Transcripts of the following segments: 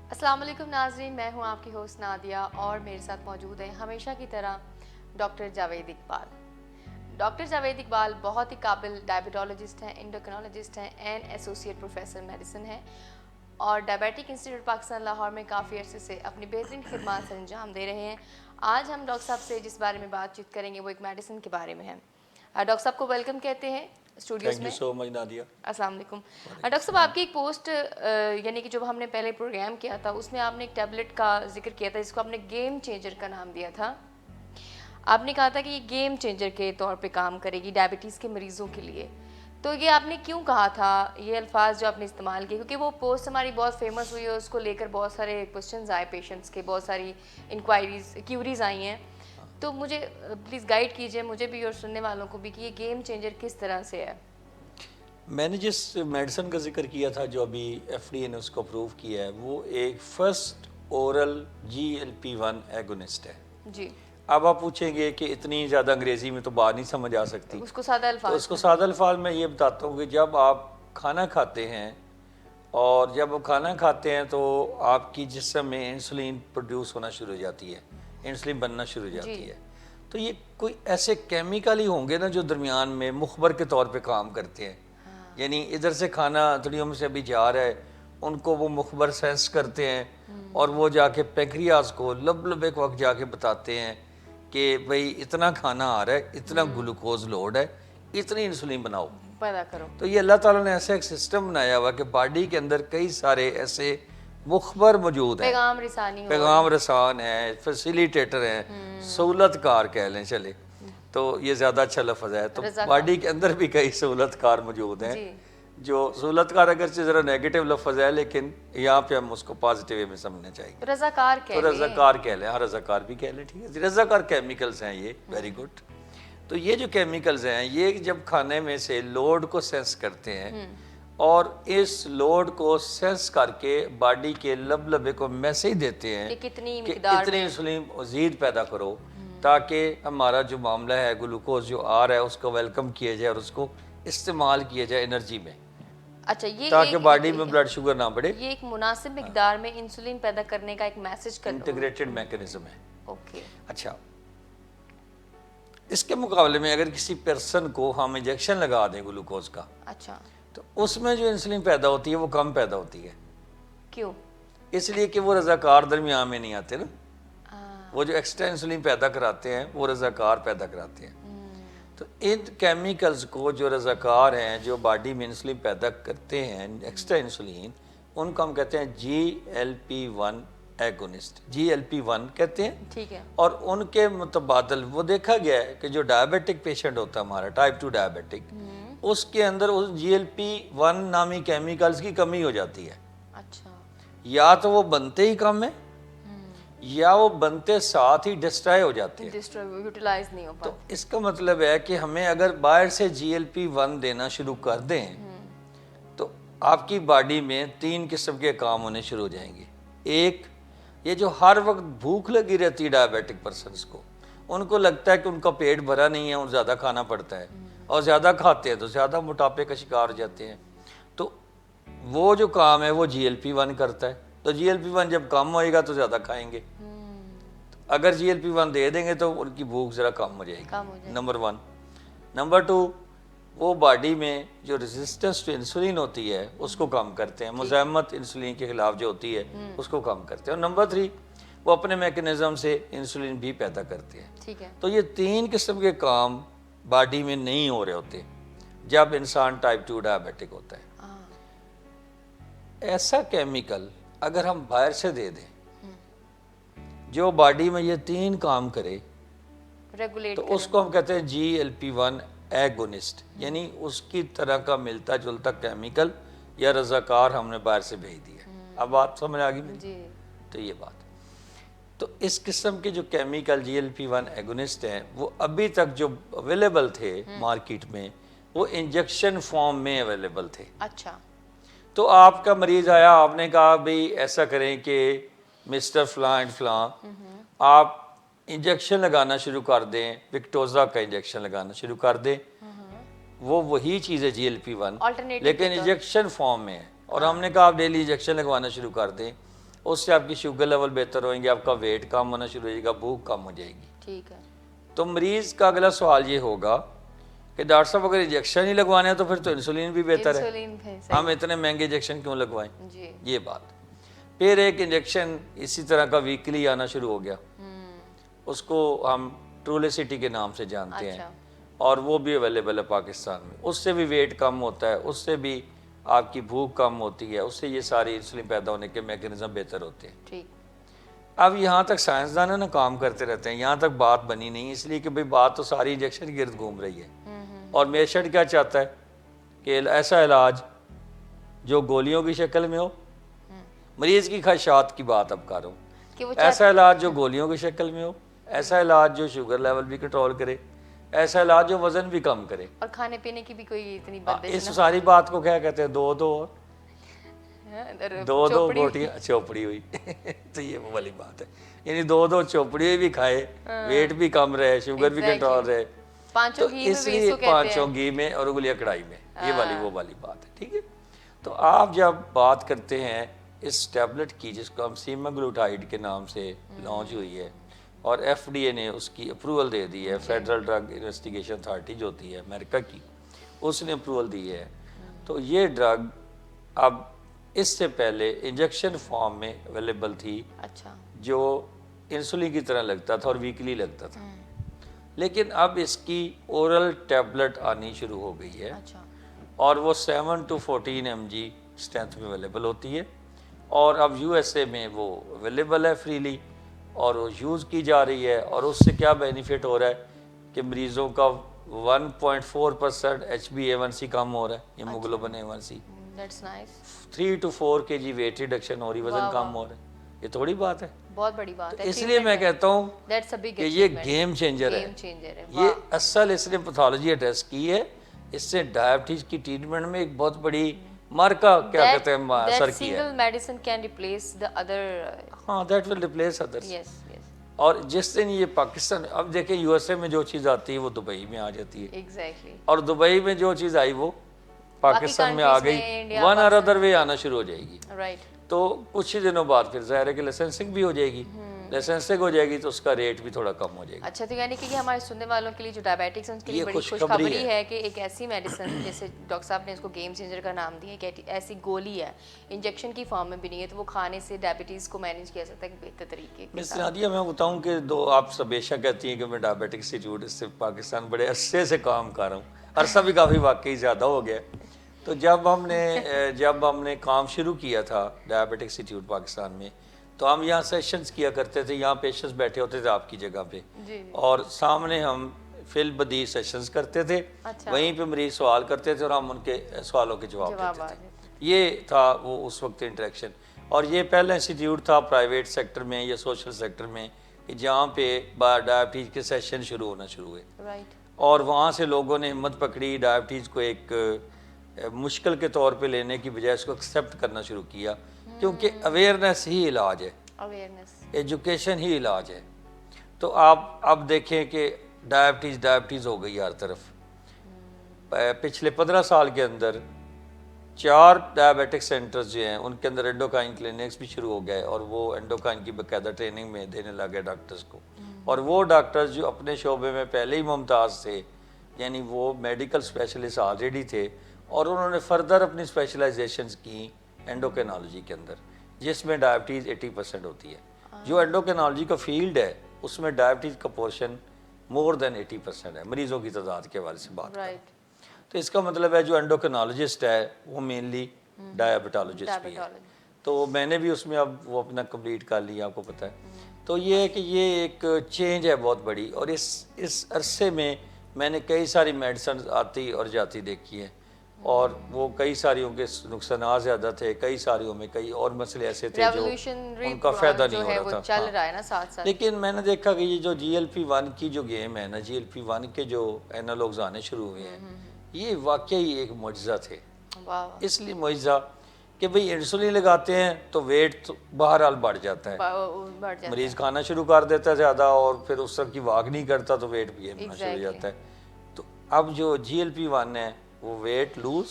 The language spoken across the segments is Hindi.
अस्सलाम वालेकुम नाज़रीन, मैं हूं आपकी होस्ट नादिया और मेरे साथ मौजूद है हमेशा की तरह डॉक्टर जावेद इकबाल। डॉक्टर जावेद इकबाल बहुत ही काबिल डायबिटोलॉजिस्ट हैं, एंडोक्रिनोलॉजिस्ट हैं एंड एसोसिएट प्रोफेसर मेडिसिन हैं और डायबिटिक इंस्टीट्यूट पाकिस्तान लाहौर में काफ़ी अरसे से अपनी बेहतरीन खिदमत अंजाम दे रहे हैं। आज हम डॉक्टर साहब से जिस बारे में बातचीत करेंगे वो एक मेडिसिन के बारे में है। डॉक्टर साहब को वेलकम कहते हैं स्टूडियोज़ थैंक में। You so much Nadia. अस्सलाम वालेकुम। डॉक्टर साहब, आपकी एक पोस्ट यानी कि जब हमने पहले प्रोग्राम किया था उसमें आपने एक टैबलेट का जिक्र किया था जिसको आपने गेम चेंजर का नाम दिया था। आपने कहा था कि ये गेम चेंजर के तौर पे काम करेगी डायबिटीज़ के मरीज़ों के लिए। तो ये आपने क्यों कहा था, ये अल्फाज जो आपने इस्तेमाल किए? क्योंकि वो पोस्ट हमारी बहुत फेमस हुई है, उसको लेकर बहुत सारे क्वेश्चंस आए पेशेंट्स के, बहुत सारी इंक्वायरीज क्यूरीज आई हैं। तो मुझे प्लीज़ गाइड कीजिए, मुझे भी और सुनने वालों को भी, कि ये गेम चेंजर किस तरह से है। मैंने जिस मेडिसिन का जिक्र किया था जो अभी एफडीए ने उसको अप्रूव किया है वो एक फर्स्ट ओरल GLP-1 एगोनिस्ट है। जी। अब आप पूछेंगे कि इतनी ज़्यादा अंग्रेज़ी में तो बात नहीं समझ आ सकती, उसको सादा तो अल्फाज उसको सादा अल्फाज में ये बताता हूँ कि जब आप खाना खाते हैं और जब आप खाना खाते हैं तो आपकी जिस्म में इंसुलिन प्रोड्यूस होना शुरू हो जाती है, इंसुलिन बनना शुरू हो जाती है। तो ये कोई ऐसे केमिकल ही होंगे ना जो दरमियान में मुखबर के तौर पे काम करते हैं। यानी इधर से खाना थोड़ी उम्र से अभी जा रहा है, उनको वो मुखबर सेंस करते हैं और वो जाके पेंक्रियाज को लब एक वक्त जाके बताते हैं कि भाई इतना खाना आ रहा है, इतना ग्लूकोज लोड है, इतनी इंसुलिन बनाओ, पैदा करो। तो ये अल्लाह ताला ने ऐसा एक सिस्टम बनाया हुआ कि बॉडी के अंदर कई सारे ऐसे मुखबर मौजूद हैं, पैगाम रिसानी हो पैगाम रसान है, फैसिलिटेटर हैं, सहूलतकार कह लें चले, तो ये ज़्यादा अच्छा लफ्ज़ है। तो बॉडी के अंदर भी कई सहूलतकार मौजूद हैं, जो सहूलतकार अगर से ज़रा नेगेटिव लफ्ज़ है लेकिन यहाँ पे हम उसको पॉजिटिव वे में समझना चाहिए। रजाकार तो रजाकार कह लें, हाँ रजाकार भी कह लें, ठीक है। रजाकार केमिकल्स हैं ये, वेरी गुड। तो ये जो केमिकल्स हैं ये जब खाने में से लोड को सेंस करते हैं और इस लोड को सेंस करके बॉडी के लबे को मैसेज देते हैं कि कि इतनी इंसुलिन मजीद पैदा करो, ताकि हमारा जो मामला है ग्लूकोज जो आ रहा है उसको वेलकम किया जाए और उसको इस्तेमाल किया जाए एनर्जी में। अच्छा, ये ताकि बॉडी में ब्लड शुगर ना बढ़े। ये एक मुनासिब मिकदार में इंसुलिन पैदा करने का एक मैसेज कर इंटीग्रेटेड मैकेनिज्म है। ओके। अच्छा, इसके मुकाबले में अगर किसी पर्सन को हम इंजेक्शन लगा दें ग्लूकोज का, अच्छा, तो उसमें जो इंसुलिन पैदा होती है वो कम पैदा होती है। क्यों? इसलिए कि वो रजाकार दरमियान में नहीं आते ना, वो जो एक्स्ट्रा इंसुलिन पैदा कराते हैं वो रजाकार पैदा कराते हैं। तो इन केमिकल्स को जो रजाकार हैं जो बॉडी में इंसुलिन पैदा करते हैं एक्स्ट्रा इंसुलिन, उनको हम कहते हैं GLP-1 एगोनिस्ट, GLP-1 कहते हैं। ठीक है। और उनके मुतबादल वो देखा गया है कि जो डायबिटिक पेशेंट होता है हमारा टाइप 2 डायबिटिक, उसके अंदर उस GLP-1 नामी केमिकल्स की कमी हो जाती है। अच्छा। या तो वो बनते ही कम है या वो बनते साथ ही डिस्ट्रॉय हो जाते हैं, यूटिलाइज नहीं हो पाता। तो इसका मतलब है कि हमें अगर बाहर से GLP-1 देना शुरू कर दें तो आपकी बॉडी में 3 किस्म के काम होने शुरू हो जाएंगे। एक, ये जो हर वक्त भूख लगी रहती है डायबिटिक पर्सनस को, उनको लगता है कि उनका पेट भरा नहीं है और ज़्यादा खाना पड़ता है, और ज़्यादा खाते हैं तो ज़्यादा मोटापे का शिकार हो जाते हैं। तो वो जो काम है वो GLP-1 करता है। तो GLP-1 जब कम होएगा तो ज़्यादा खाएंगे, तो अगर GLP-1 दे देंगे तो उनकी भूख ज़रा कम हो जाएगी, नंबर 1। नंबर 2, वो बॉडी में जो रेजिस्टेंस टू इंसुलिन होती है उसको कम करते हैं, मुज़ाहमत इंसुलिन के खिलाफ जो होती है उसको कम करते हैं। और नंबर 3, वो अपने मैकेनिज्म से इंसुलिन भी पैदा करते हैं। ठीक है। तो ये 3 किस्म के काम बॉडी में नहीं हो रहे होते जब इंसान टाइप 2 डायबिटिक होता है। ऐसा केमिकल अगर हम बाहर से दे दें जो बॉडी में ये 3 काम करे, रेगुलेट, तो उसको हम कहते हैं GLP-1 एगोनिस्ट, यानी उसकी तरह का मिलता जुलता केमिकल या रजाकार हमने बाहर से भेज दिया। अब बात समझ आ गई मेरी? तो ये बात, तो इस किस्म के जो केमिकल GLP-1 एगोनिस्ट हैं वो अभी तक जो अवेलेबल थे मार्केट में वो इंजेक्शन फॉर्म में अवेलेबल थे। अच्छा। तो आपका मरीज आया, आपने कहा भाई ऐसा करें कि मिस्टर फलां एंड फलां, आप इंजेक्शन लगाना शुरू कर दें, विक्टोजा का इंजेक्शन लगाना शुरू कर दें, वो वही चीज़ है GLP-1 लेकिन इंजेक्शन फॉर्म में है। और हमने कहा आप डेली इंजेक्शन लगवाना शुरू कर दें, उससे आपकी शुगर लेवल बेहतर होंगे, आपका वेट कम होना शुरू हो जाएगा, भूख कम हो जाएगी। ठीक है। तो मरीज़ का अगला सवाल ये होगा कि डॉक्टर साहब अगर इंजेक्शन ही लगवाने हैं तो फिर तो इंसुलिन भी बेहतर है, इंसुलिन है, हम सही। इतने महंगे इंजेक्शन क्यों लगवाएं? जी। ये बात। फिर एक इंजेक्शन इसी तरह का वीकली आना शुरू हो गया, उसको हम ट्रूलेसिटी के नाम से जानते हैं, अच्छा। और वो भी अवेलेबल है पाकिस्तान में। उससे भी वेट कम होता है, उससे भी आपकी भूख कम होती है, उससे ये सारी इंसुलिन पैदा होने के मैकेनिज्म बेहतर होते हैं। ठीक। अब यहाँ तक साइंसदान है ना काम करते रहते हैं, यहाँ तक बात बनी नहीं, इसलिए कि भाई बात तो सारी इंजेक्शन की गिर्द घूम रही है। और मेशर्ट क्या चाहता है कि ऐसा इलाज जो गोलियों की शक्ल में हो, मरीज की ख्वाहिशात की बात अब कर रहा हूँ, कि वो ऐसा इलाज जो गोलियों की शक्ल में हो, ऐसा इलाज जो शुगर लेवल भी कंट्रोल करे, ऐसा इलाज जो वजन भी कम करे। और खाने पीने की भी कोई इतनी हाँ, बंदिश इस सारी बात को क्या कहते हैं, दो दो और ना, दो चोपड़ी। बोटियां चौपड़ी हुई तो ये वो वाली बात है, यानी दो दो चौपड़ी भी खाए, वेट भी कम रहे, शुगर भी कंट्रोल रहे, पांचों तो घी में भी इसलिए इसको कहते हैं। पांचों घी में और उंगलियां कढ़ाई में, ये वाली वो वाली बात है। ठीक है, तो आप जब बात करते हैं इस टैबलेट की जिसको हम सीमाग्लूटाइड के नाम से लॉन्च हुई है और एफडीए ने उसकी अप्रूवल दे दी है, फेडरल ड्रग इन्वेस्टिगेशन अथॉरिटी जो होती है अमेरिका की, उसने अप्रूवल दी है। तो ये ड्रग अब इससे पहले इंजेक्शन फॉर्म में अवेलेबल थी, अच्छा। जो इंसुलिन की तरह लगता था और वीकली लगता था, लेकिन अब इसकी ओरल टैबलेट आनी शुरू हो गई है, अच्छा। और वो 7 to 14 mg स्ट्रेंथ में अवेलेबल होती है, और अब यूएसए में वो अवेलेबल है फ्रीली, और वो यूज़ की जा रही है। और उससे क्या बेनिफिट हो रहा है कि मरीज़ों का 1.4% HbA1c कम हो रहा है, haemoglobin A1c, that's nice. 3 to 4 kg weight reduction हो रही, वजन वाह, कम हो रहा है। ये थोड़ी बात है, बहुत बड़ी बात तो है। इसलिए मैं कहता हूँ दैट्स अ बिग कि ये गेम चेंजर है, गेम चेंजर है। ये असल इसने पैथोलॉजी एड्रेस की है, इससे डायबिटीज की ट्रीटमेंट में एक बहुत बड़ी मार्का क्या कहते हैं असर किया है। Single medicine can replace the other. हाँ, that will replace others. Yes yes, और जिस दिन ये पाकिस्तान, अब देखें यूएसए में जो चीज़ आती है वो दुबई में आ जाती है, एग्जैक्टली। और दुबई में जो चीज़ आई वो पाकिस्तान में आ countries गई, में, इंडिया, वन और अदर वे आना शुरू हो जाएगी। राइट। तो कुछ ही दिनों बाद फिर ज़ाहिर है कि लाइसेंसिंग भी हो जाएगी, लाइसेंसिंग हो जाएगी तो उसका रेट भी थोड़ा कम हो जाएगा। अच्छा, तो यानी कि ये हमारे सुनने वालों के लिए जो डायबिटिक्स हैं उनके लिए ये बड़ी खुशखबरी खुशखबरी है। है कि एक ऐसी मेडिसिन, जैसे डॉक्टर साहब ने इसको गेम चेंजर का नाम दिया, कि ऐसी गोली है, इंजेक्शन की फॉर्म में भी नहीं है, तो वो खाने से डायबिटीज़ को मैनेज किया जाता है एक बेहतर तरीके के मिस साथ। नादिया, मैं बताऊं कि दो आप हमेशा कहती हैं कि मैं डायबिटिक इंस्टीट्यूट इससे पाकिस्तान बड़े अरसे से काम कर रहा हूँ, अरसा भी काफ़ी वाकई ज़्यादा हो गया। तो जब हमने काम शुरू किया था डायबिटिक इंस्टीट्यूट पाकिस्तान में, तो हम यहाँ सेशंस किया करते थे, यहाँ पेशेंट्स बैठे होते थे आपकी जगह पे, जी। और सामने हम फिल बदी सेशंस करते थे। अच्छा। वहीं पे मरीज सवाल करते थे और हम उनके सवालों के जवाब जवाब आ देते थे। ये था वो उस वक्त इंटरेक्शन। और ये पहला इंस्टीट्यूट था प्राइवेट सेक्टर में या सोशल सेक्टर में कि जहाँ पे डायबिटीज़ के सेशन शुरू होना शुरू हुए, राइट। और वहाँ से लोगों ने हिम्मत पकड़ी, डायबिटीज़ को एक मुश्किल के तौर पे लेने की बजाय इसको एक्सेप्ट करना शुरू किया, क्योंकि अवेयरनेस ही इलाज है, अवेयरनेस। एजुकेशन ही इलाज है। तो आप अब देखें कि डायबिटीज़ हो गई हर तरफ। पिछले 15 साल के अंदर 4 डायबिटिक सेंटर्स जो हैं उनके अंदर एंडोक्राइन क्लिनिक्स भी शुरू हो गए, और वो एंडोक्राइन की बाकायदा ट्रेनिंग में देने लगे डॉक्टर्स को। और वो डॉक्टर्स जो अपने शोबे में पहले ही मुमताज़ थे, यानी वो मेडिकल स्पेशलिस्ट ऑलरेडी थे, और उन्होंने फर्दर अपनी स्पेशलाइजेशंस की एंडोक्रिनोलॉजी के अंदर, जिसमें डायबिटीज़ 80% होती है। जो एंडोक्रिनोलॉजी का फील्ड है उसमें डायबिटीज़ का पोर्शन मोर देन 80% है, मरीज़ों की तादाद के हवाले से बात करें। तो इसका मतलब है जो एंडोक्रिनोलॉजिस्ट है वो मेनली डायबिटोलॉजिस्ट भी है। तो मैंने भी उसमें अब वो अपना कंप्लीट कर लिया, आपको पता है। तो ये है कि ये एक चेंज है बहुत बड़ी, और इस अरसे में मैंने कई सारी मेडिसिन आती और जाती देखी है, और वो कई सारियों के नुकसान ज़्यादा थे, कई सारियों में कई और मसले ऐसे थे जो उनका फ़ायदा नहीं हो रहा था। चल रहा है ना साथ साथ। लेकिन मैंने देखा कि ये जो GLP-1 की जो गेम है ना, GLP-1 के जो एनालॉग्स आने शुरू हुए हैं, ये वाकई एक मुआजिज़ा थे। वाह। इसलिए मुआजिज़ा कि भाई इंसुलिन लगाते हैं तो वेट तो बहरहाल बढ़ जाता है, बढ़ जाता मरीज़ खाना शुरू कर देता है ज़्यादा, और फिर उस तरह की वाक नहीं करता तो वेट भी होना शुरू हो जाता है। तो अब जो GLP-1 है वो वेट लूज,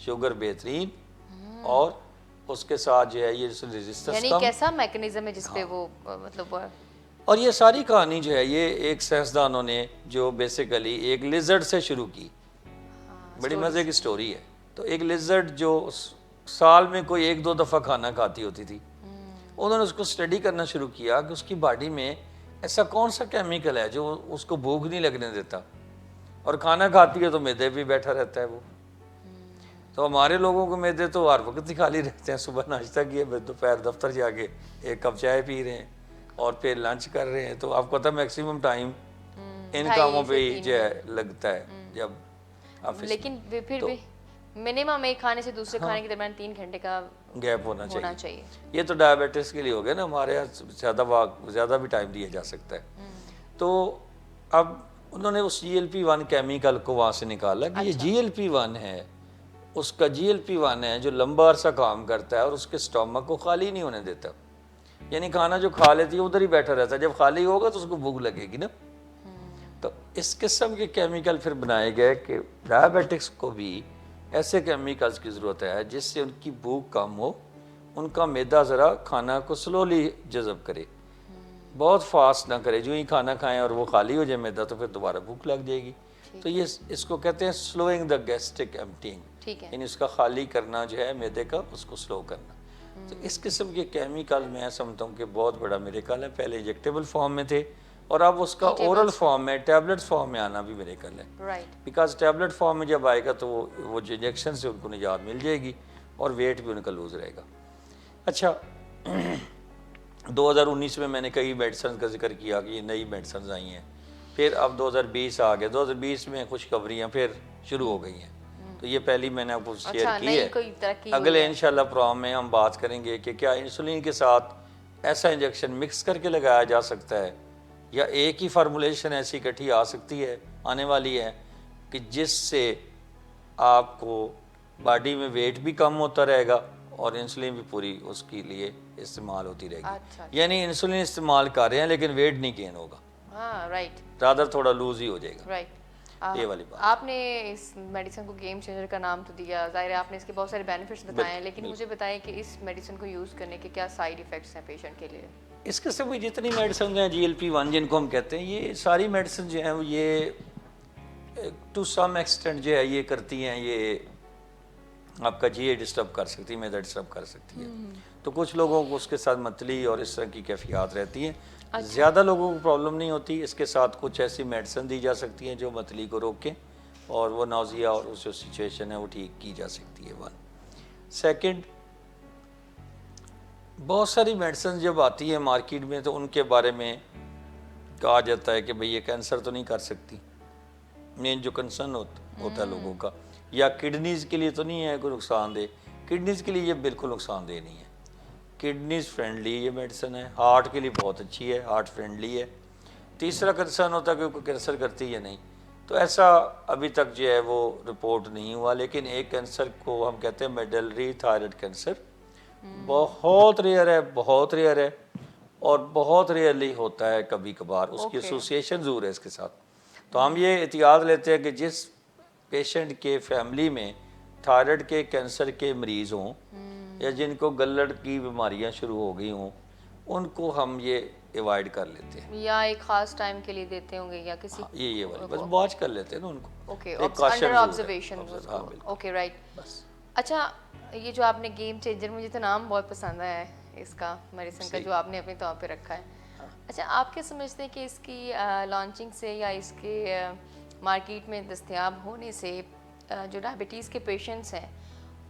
शुगर बेहतरीन, और उसके साथ जो है ये रेजिस्टेंस यानी कम। कैसा मैकेनिज्म है जिसपे वो मतलब और ये सारी कहानी जो है ये एक साइंसदानों ने जो बेसिकली एक लिजर्ड से शुरू की, बड़ी मज़े की स्टोरी है। तो एक लिजर्ड जो साल में कोई 1-2 दफ़ा खाना खाती होती थी, उन्होंने उसको स्टडी करना शुरू किया कि उसकी बॉडी में ऐसा कौन सा केमिकल है जो उसको भूख नहीं लगने देता, और खाना खाती है तो मैदे भी बैठा रहता है वो। तो हमारे लोगों को मैदे तो हर वक्त ही खाली रहते हैं, सुबह नाश्ता किए, दोपहर दफ्तर जाके 1 कप चाय पी रहे हैं और फिर लंच कर रहे हैं। तो आपको पता मैक्सिमम टाइम इन कामों पे ही जो है लगता है जब ऑफिस। लेकिन फिर भी मिनिमम एक खाने से दूसरे खाने के दरमियान 3 घंटे का गैप होना चाहिए। चाहिए। ये तो डायबिटीज के लिए हो गया ना, हमारे यहाँ ज़्यादा भी टाइम दिया जा सकता है। तो अब उन्होंने उस GLP-1 केमिकल को वहाँ से निकाला कि ये GLP-1 है, उसका GLP-1 है जो लंबा अरसा काम करता है और उसके स्टमक को खाली नहीं होने देता। यानी खाना जो खा लेती है उधर ही बैठा रहता है, जब खाली होगा तो उसको भूख लगेगी ना। तो इस किस्म के केमिकल फिर बनाए गए कि डायबिटिक्स को भी ऐसे केमिकल्स की ज़रूरत है जिससे उनकी भूख कम हो, उनका मैदा ज़रा खाना को स्लोली जज़ब करे, बहुत फास्ट ना करे। जो ही खाना खाएं और वो खाली हो जाए मैदा तो फिर दोबारा भूख लग जाएगी। तो ये इसको कहते हैं स्लोइंग द गैस्ट्रिक एम्पटिंग, ठीक है। यानी उसका खाली करना जो है मैदे का, उसको स्लो करना। तो इस किस्म के केमिकल मैं समझता हूँ कि बहुत बड़ा मेरेकल है। पहले इंजेक्टेबल फॉर्म में थे और अब उसका ओरल फॉर्म में, टैबलेट फॉर्म में आना भी मेरेकल है। राइट। बिकॉज टैबलेट फॉर्म में जब आएगा तो वो जो इंजेक्शन से उनको निजात मिल जाएगी और वेट भी उनका लूज रहेगा। अच्छा 2019 में मैंने कई मेडिसिन का जिक्र किया कि ये नई मेडिसिन आई हैं, फिर अब 2020 आ गए। 2020 में खुशखबरियाँ फिर शुरू हो गई हैं। तो ये पहली मैंने आपको शेयर की है। अगले इंशाल्लाह प्रोग्राम में हम बात करेंगे कि क्या इंसुलिन के साथ ऐसा इंजेक्शन मिक्स करके लगाया जा सकता है या एक ही फार्मूलेशन ऐसी इकट्ठी आ सकती है, आने वाली है कि जिससे आपको बॉडी में वेट भी कम होता रहेगा और इंसुलिन भी पूरी उसके लिए इस्तेमाल होती रहेगी। अच्छा। यानी इंसुलिन इस्तेमाल कर रहे हैं लेकिन वेट नहीं गेन होगा, हाँ राइट, रादर थोड़ा लूज ही हो जाएगा। राइट। ये वाली बात। आपने इस मेडिसिन को गेम चेंजर का नाम तो दिया, जाहिर है आपने इसके बहुत सारे बेनिफिट्स बताए हैं, लेकिन मुझे बताएं कि इस मेडिसिन को यूज़ करने के क्या साइड इफ़ेक्ट्स हैं पेशेंट के लिए? इस किस्म की जितनी मेडिसिन हैं GLP-1 जिनको हम कहते हैं, ये सारी मेडिसिन जो हैं ये टू सम एक्सटेंट जो है ये करती हैं, ये आपका GI डिस्टर्ब कर सकती है, मैदा डिस्टर्ब कर सकती है। तो कुछ लोगों को उसके साथ मतली और इस तरह की कैफियत रहती हैं। ज़्यादा लोगों को प्रॉब्लम नहीं होती। इसके साथ कुछ ऐसी मेडिसिन दी जा सकती हैं जो मतली को रोकें और वो नाउजिया और उस जो सिचुएशन है वो ठीक की जा सकती है। 1 सेकंड, बहुत सारी मेडिसिन जब आती है मार्केट में तो उनके बारे में कहा जाता है कि भाई ये कैंसर तो नहीं कर सकती। मेन जो कंसर्न होता है लोगों का, या किडनीज़ के लिए तो नहीं है कोई नुकसानदेह। किडनीज़ के लिए ये बिल्कुल नुकसानदेह नहीं है। किडनीज फ्रेंडली ये मेडिसिन है, हार्ट के लिए बहुत अच्छी है, हार्ट फ्रेंडली है। तीसरा कंसर्न होता है कि कोई कैंसर करती है या नहीं, तो ऐसा अभी तक जो है वो रिपोर्ट नहीं हुआ। लेकिन एक कैंसर को हम कहते हैं मेडलरी थायराइड कैंसर, बहुत रेयर है, बहुत रेयर है और बहुत रेयरली होता है कभी कभार। उसकी एसोसिएशन ज़रूर है इसके साथ। तो हम ये एहतियात लेते हैं कि जिस पेशेंट के फैमिली में थायराइड के कैंसर के मरीज़ हों या जिनको गल्लड़ की बीमारियां शुरू हो गई हों, उनको हम ये अवॉइड कर लेते हैं, या एक खास टाइम के लिए देते होंगे या किसी ये वाली बस वॉच कर लेते हैं ना उनको। ओके, एक अंडर ऑब्जर्वेशन। हाँ बिल्कुल। Okay right. बस अच्छा, ये जो आपने गेम चेंजर, मुझे तो नाम बहुत पसंद आया है इसका मेडिसिन का जो आपने अपने तौर पे रखा है। अच्छा, आप क्या समझते हैं कि इसकी लॉन्चिंग से या इसके मार्केट में दस्तयाब होने से जो डायबिटीज़ के पेशेंट्स हैं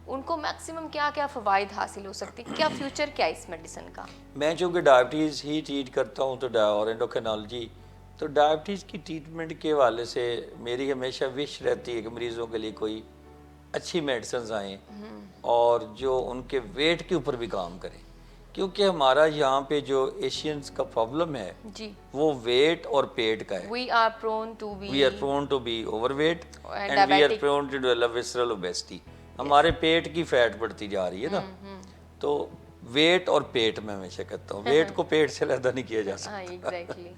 उनको मैक्सिमम क्या क्या फ़वाइद हासिल हो सकती है? क्या फ्यूचर क्या है इस मेडिसिन का? मैं चूँकि डायबिटीज़ ही ट्रीट करता हूँ तो और एंडोक्रिनोलॉजी, तो डायबिटीज़ की ट्रीटमेंट के हवाले से मेरी हमेशा विश रहती है कि मरीज़ों के लिए कोई अच्छी मेडिसिन आएँ और जो उनके वेट के ऊपर भी काम करें। क्योंकि हमारा यहाँ पे जो एशियंस का प्रॉब्लम है जी, वो वेट और पेट का है। We are prone to be overweight and we are prone to develop visceral obesity. हमारे पेट की फैट बढ़ती जा रही है ना। तो वेट और पेट में हमेशा कहता हूँ, वेट को पेट से अलग नहीं किया जा सकता।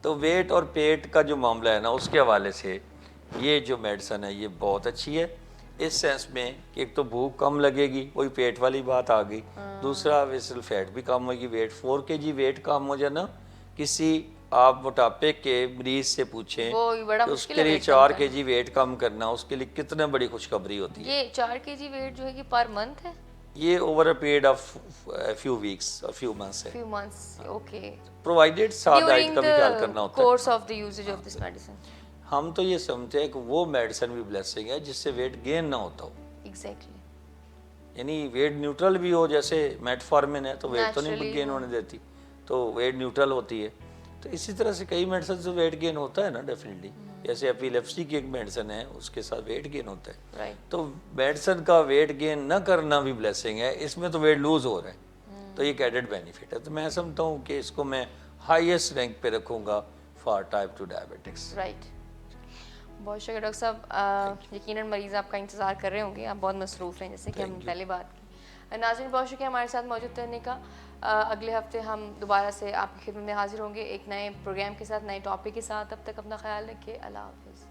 तो वेट और पेट का जो मामला है ना, उसके हवाले से ये जो मेडिसिन है ये बहुत अच्छी है। इस सेंस में कि एक तो भूख कम लगेगी, वही पेट वाली बात आ गई। दूसरा विसल फैट भी कम होगी, वेट 4 kg वेट कम हो जाना किसी आप मोटापे के मरीज से पूछें वो बड़ा कि मुश्किल उसके है लिए वेट कम 4 करना। kg वेट कम करना उसके लिए कितने बड़ी खुशखबरी होती है। ये 4 केजी वेट जो है कि पर मंथ है, ये over a period of few weeks और फ्यू मंथ्स है, फ्यू मंथ्स, ओके, प्रोवाइडेड साथ डाइट ड्यूरिंग का भी ख्याल करना द होता है। Course of the usages of this medicine. हम तो ये समझते हैं कि वो मेडिसिन भी ब्लेसिंग है जिससे वेट गेन ना होता हो, एग्जैक्टली, यानी वेट न्यूट्रल भी हो। जैसे मेटफॉर्मिन है तो वेट तो नहीं नेचुरली गेन होने देती, तो वेट न्यूट्रल होती है। तो इसी तरह से कई मेडिसिन से वेट गेन होता है ना डेफिनेटली। जैसे एपिलेप्सी की एक मेडिसिन है उसके साथ वेट गेन होता है। राइट, तो मेडिसिन का वेट गेन न करना भी ब्लेसिंग है, इसमें तो वेट लूज हो रहा है, तो ये एक एडेड बेनिफिट है। तो मैं समझता हूँ कि इसको मैं हाईएस्ट रैंक पे रखूँगा फॉर टाइप 2 डायबिटिक्स। राइट। बहुत शुक्रिया डॉक्टर साहब, यकीनन मरीज़ आपका इंतज़ार कर रहे होंगे, आप बहुत मसरूफ़ हैं जैसे कि हम पहले बात की। नाज़रीन बहुत शुक्रिया हमारे साथ मौजूद रहने का। अगले हफ्ते हम दोबारा से आपकी खिदमत में हाजिर होंगे एक नए प्रोग्राम के साथ, नए टॉपिक के साथ। तब तक अपना ख्याल रखिए, अल्लाह हाफ़िज़।